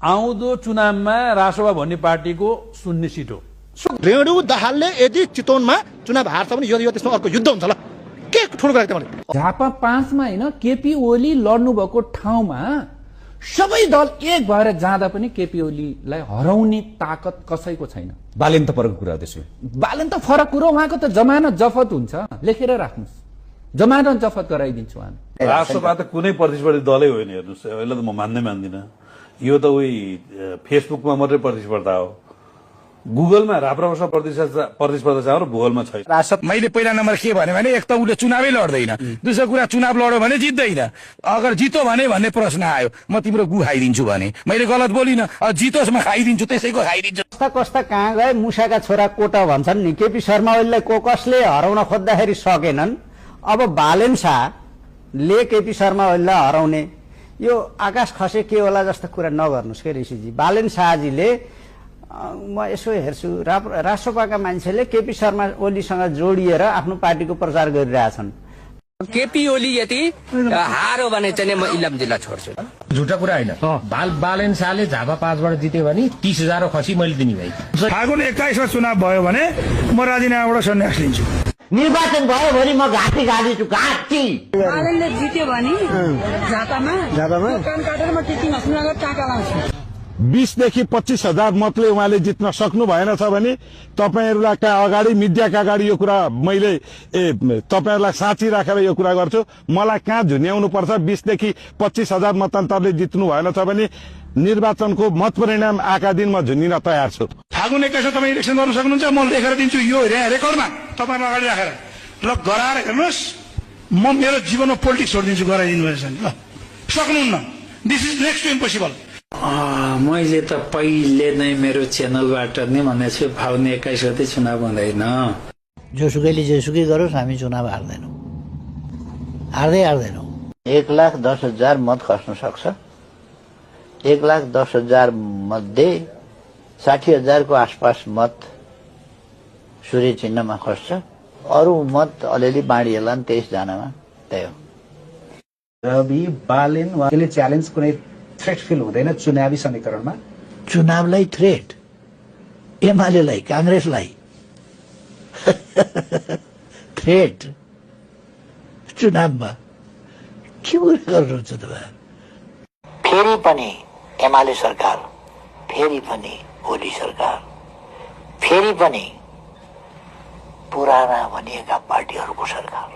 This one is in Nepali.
आउँदो चुनावमा रासोपा भन्ने पार्टीको 0 सिट हो। रेणु दाहालले यदि चितवनमा चुनाव हार्छ भने यो त्यसमा अर्को युद्ध हुन्छ ल। के ठुलो कुरा त झापा 5 मा हैन केपी ओली लड्नु भएको ठाउँमा सबै दल एक भएर जाँदा पनि केपी ओलीलाई हराउने ताकत कसैको छैन। बालेन त फरक कुरा हो त्यसो। बालेन त फरक कुरा, उहाँको त जमानत जफत हुन्छ, लेखेर राख्नुस्, जमानत जफत गराइदिन्छु हामी। राष्ट्रपा त कुनै प्रतिस्पर्धी दलै होइन, हेर्नुस्, यसलाई त म मान्दिनँ। यो त उही फेसबुकमा मात्रै प्रतिस्पर्धा हो। गुगलमा राप्रपासँग प्रतिस्पर्धा छ र भूगोलमा छैन। मैले पहिला नम्बर के भने एक त उसले चुनावै लड्दैन, दोस्रो कुरा चुनाव लड्यो भने जित्दैन, अगर जितो भने भन्ने प्रश्न आयो म तिम्रो गु खाइदिन्छु भने मैले गलत बोलिन, जितोस् म खाइदिन्छु, त्यसैको खाइदिन्छु। कस्ता कस्ता कहाँ गए मुसाका छोरा कोटा भन्छन् नि। केपी शर्मा ओलीलाई कसले हराउन खोज्दाखेरि सकेनन्, अब बालेन शाहले केपी शर्मा ओलीलाई हराउने, यो आकाश खसे के होला जस्तो कुरा नगर्नुहोस् के ऋषिजी। बालेन शाहजीले म यसो हेर्छु राष्ट्रपाका मान्छेले केपी शर्मा ओलीसँग जोडिएर आफ्नो पार्टीको प्रचार गरिरहेछन्। केपी ओली यदि हारो भने चाहिँ म इलाम जिल्ला छोड्छु। झुटा कुरा होइन। बालेन शाहले झापा 5 बाट जित्यो भने 30,000 खसी मैले दिने भाइ। फागुन 21 मा चुनाव भयो भने म राजीनामाबाट सन्यास लिन्छु। निर्वाचन भयो भने म घाँटी गाडिछु, घाँटी। बालेनले जित्यो भने झापामा कान काटेर म टिचिङ हस्पिटलमा टाका लाउँछु। 20 देखि 25,000 मतले उहाँले जित्न सक्नु भएन छ भने तपाईहरुलाई अगाडि मिडियाका अगाडि यो कुरा मैले तपाईहरुलाई साँची राखेर यो कुरा गर्छु। मलाई कहाँ झुन्याउनु पर्छ? 20 देखि 25,000 मतान्तरले जित्नु भएन छ भने निर्वाचनको मत परिणाम आका दिन म झुन्निन तयार छु। फागुन 21 तपाईँ इलेक्सन गर्न सक्नुहुन्छ, म लेखेर दिन्छु यो रेकर्डमा तपाईहरु अगाडि राखेर। ल गराएर हेर्नुस्, म मेरो जीवनमा पोलिटिक्स छोडिदिन्छु गराइदिनु भएछ नि। ल सक्नुहुन्न, this is next to impossible. मैले त पहिले नै मेरो च्यानलबाट नै भनेको छु फागुन 21 गते चुनाव हुँदैन। जोसुकैले जेसुकै गरोस् हामी चुनाव हार्दैनौँ, हार्दैनौँ। 1,10,000 मत खस्न सक्छ। 1,10,000 मध्ये 60,000 को आसपास मत सूर्य चिन्हमा खस्छ, अरू मत अलिअलि बाँडिएला 23 जनामा। त्यही हो। रवि बालेन उहाँले च्यालेन्ज कुनै थ्रेट फिल हुँदैन चुनावी समीकरणमा? चुनावलाई थ्रेट, एमालेलाई, कांग्रेसलाई थ्रेट चुनावमा के गर्नुहुन्छ तपाईँ? फेरि पनि एमाले सरकार, फेरि पनि ओली सरकार, फेरि पनि पुराना भनिएका पार्टीहरूको सरकार।